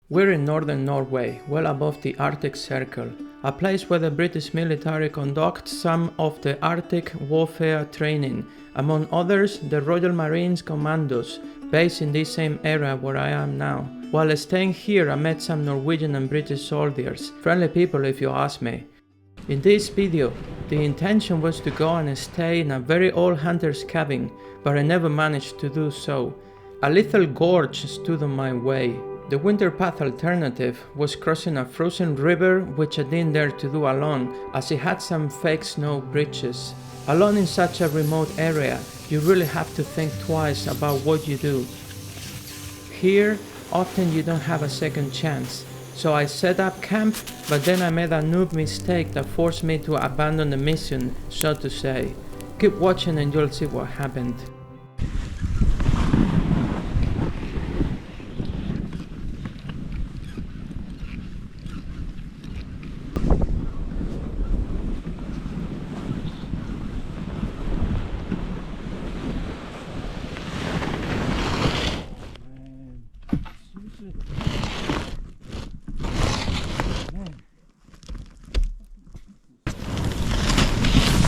We're in northern Norway, well above the Arctic Circle, a place where the British military conduct some of the Arctic warfare training, among others the Royal Marines Commandos, based in this same area where I am now. While staying here I met some Norwegian and British soldiers, friendly people if you ask me. In this video, the intention was to go and stay in a very old hunter's cabin, but I never managed to do so. A little gorge stood on my way. The winter path alternative was crossing a frozen river which I didn't dare to do alone as it had some fake snow bridges. Alone in such a remote area, you really have to think twice about what you do. Here, often you don't have a second chance. So I set up camp, but then I made a noob mistake that forced me to abandon the mission, so to say. Keep watching and you'll see what happened.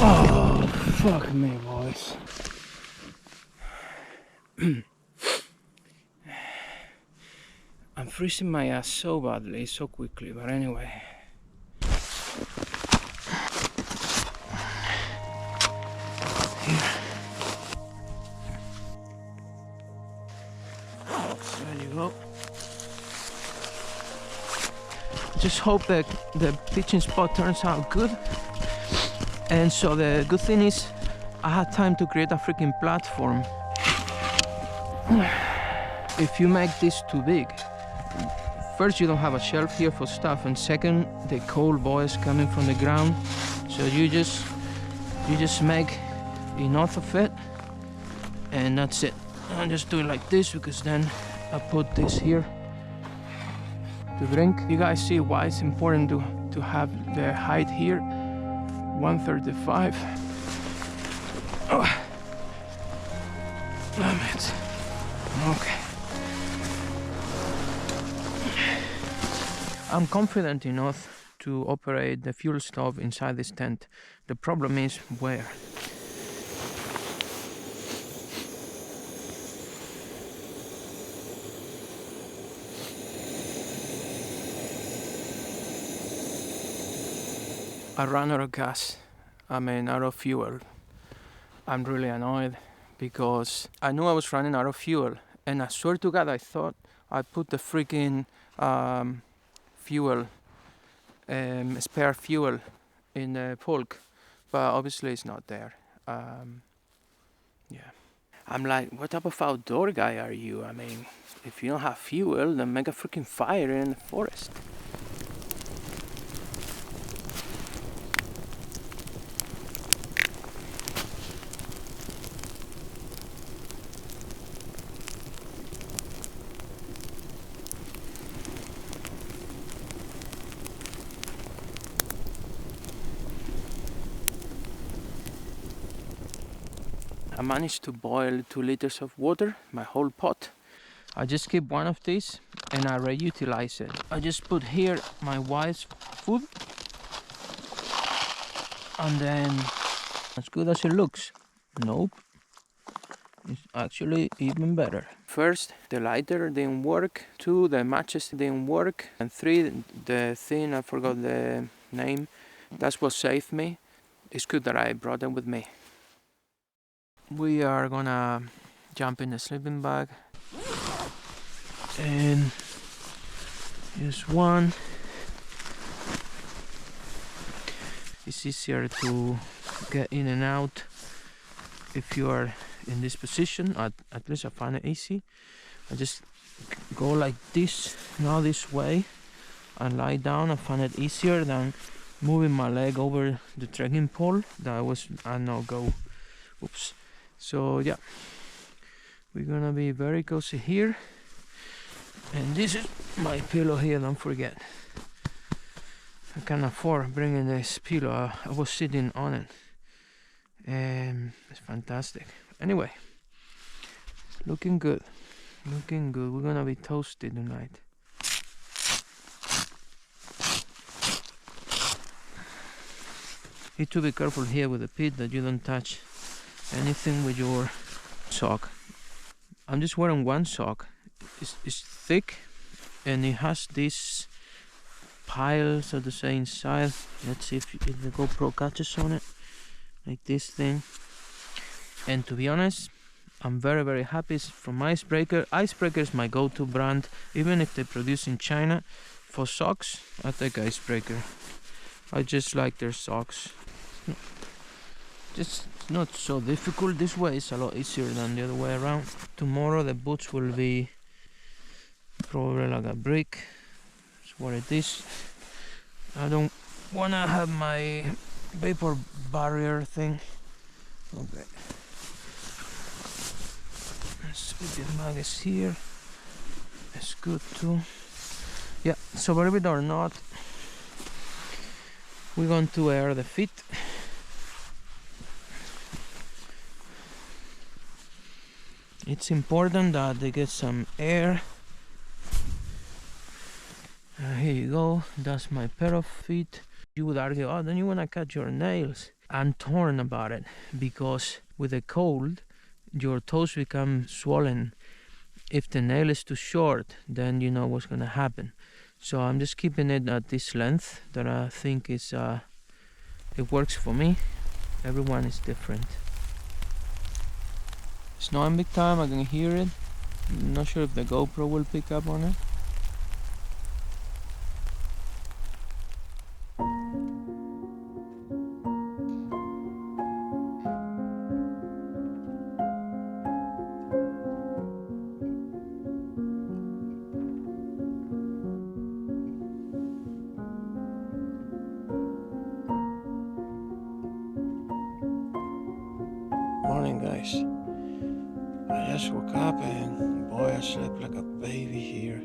Oh, fuck me, boys. I'm freezing my ass so badly, so quickly, but anyway. Here. There you go. Just hope that the pitching spot turns out good. And so the good thing is I had time to create a freaking platform. If you make this too big, first you don't have a shelf here for stuff, and second the cold voice coming from the ground, so you just make enough of it and that's it. I'll just do it like this because then I put this here to drink. You guys see why it's important to have the height here. 135. Oh. Damn it. Okay. I'm confident enough to operate the fuel stove inside this tent. The problem is where? I ran out of gas, out of fuel. I'm really annoyed because I knew I was running out of fuel, and I swear to God I thought I put the freaking fuel, spare fuel in the Polk, but obviously it's not there. Yeah. I'm like, what type of outdoor guy are you? If you don't have fuel, then make a freaking fire in the forest. I managed to boil 2 liters of water, my whole pot. I just keep one of these and I reutilize it. I just put here my wife's food, and then as good as it looks. Nope, it's actually even better. First, the lighter didn't work. 2, the matches didn't work. And 3, the thing, I forgot the name. That's what saved me. It's good that I brought them with me. We are gonna jump in the sleeping bag and use one. It's easier to get in and out if you are in this position. At least I find it easy. I just go like this, now this way, and lie down. I find it easier than moving my leg over the trekking pole. That was I now go. Oops. So yeah, we're gonna be very cozy here. And this is my pillow here, don't forget. I can afford bringing this pillow. I was sitting on it. And it's fantastic. Anyway, looking good. Looking good. We're gonna be toasted tonight. You need to be careful here with the pit that you don't touch anything with your sock. I'm just wearing one sock. It's thick and it has this pile, so to say, inside. Let's see if the GoPro catches on it, like this thing. And to be honest, I'm very happy. It's from Icebreaker. Icebreaker is my go-to brand, even if they produce in China. For socks, I take Icebreaker. I just like their socks. Just not so difficult. This way is a lot easier than the other way around. Tomorrow the boots will be probably like a brick. That's what it is. I don't wanna have my vapor barrier thing. Okay. Sleeping bag is here. It's good too. Yeah, so believe it or not, we're going to air the feet. It's important that they get some air. Here you go, that's my pair of feet. You would argue, oh, then you want to cut your nails. I'm torn about it because with the cold, your toes become swollen. If the nail is too short, then you know what's gonna happen. So I'm just keeping it at this length that I think is it works for me. Everyone is different. Snowing big time, I can hear it. I'm not sure if the GoPro will pick up on it. Morning, guys. I just woke up and boy, I slept like a baby here.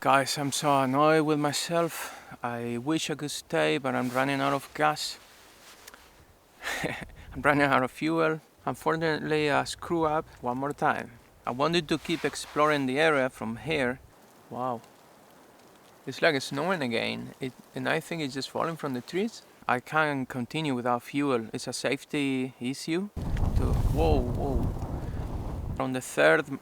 Guys, I'm so annoyed with myself. I wish I could stay, but I'm running out of gas. I'm running out of fuel. Unfortunately, I screw up one more time. I wanted to keep exploring the area from here. Wow. It's like it's snowing again, and I think it's just falling from the trees. I can't continue without fuel. It's a safety issue. Whoa. On the 3rd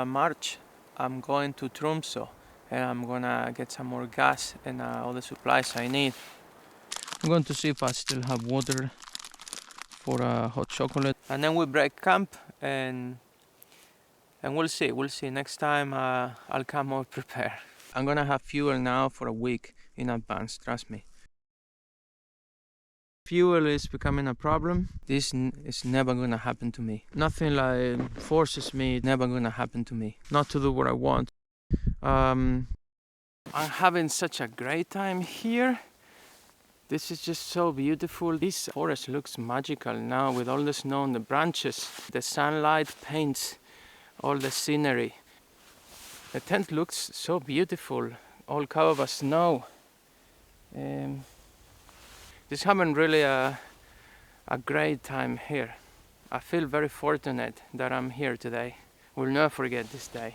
March, I'm going to Tromsø. And I'm gonna get some more gas and all the supplies I need. I'm going to see if I still have water for hot chocolate. And then we break camp and we'll see. Next time I'll come more prepared. I'm gonna have fuel now for a week in advance, trust me. fuel is becoming a problem. This is never gonna happen to me. Nothing like forces me, never gonna happen to me. Not to do what I want. I'm having such a great time here. This is just so beautiful. This forest looks magical now with all the snow on the branches. The sunlight paints all the scenery. The tent looks so beautiful, all covered by snow. Just having really a great time here. I feel very fortunate that I'm here today. Will never forget this day.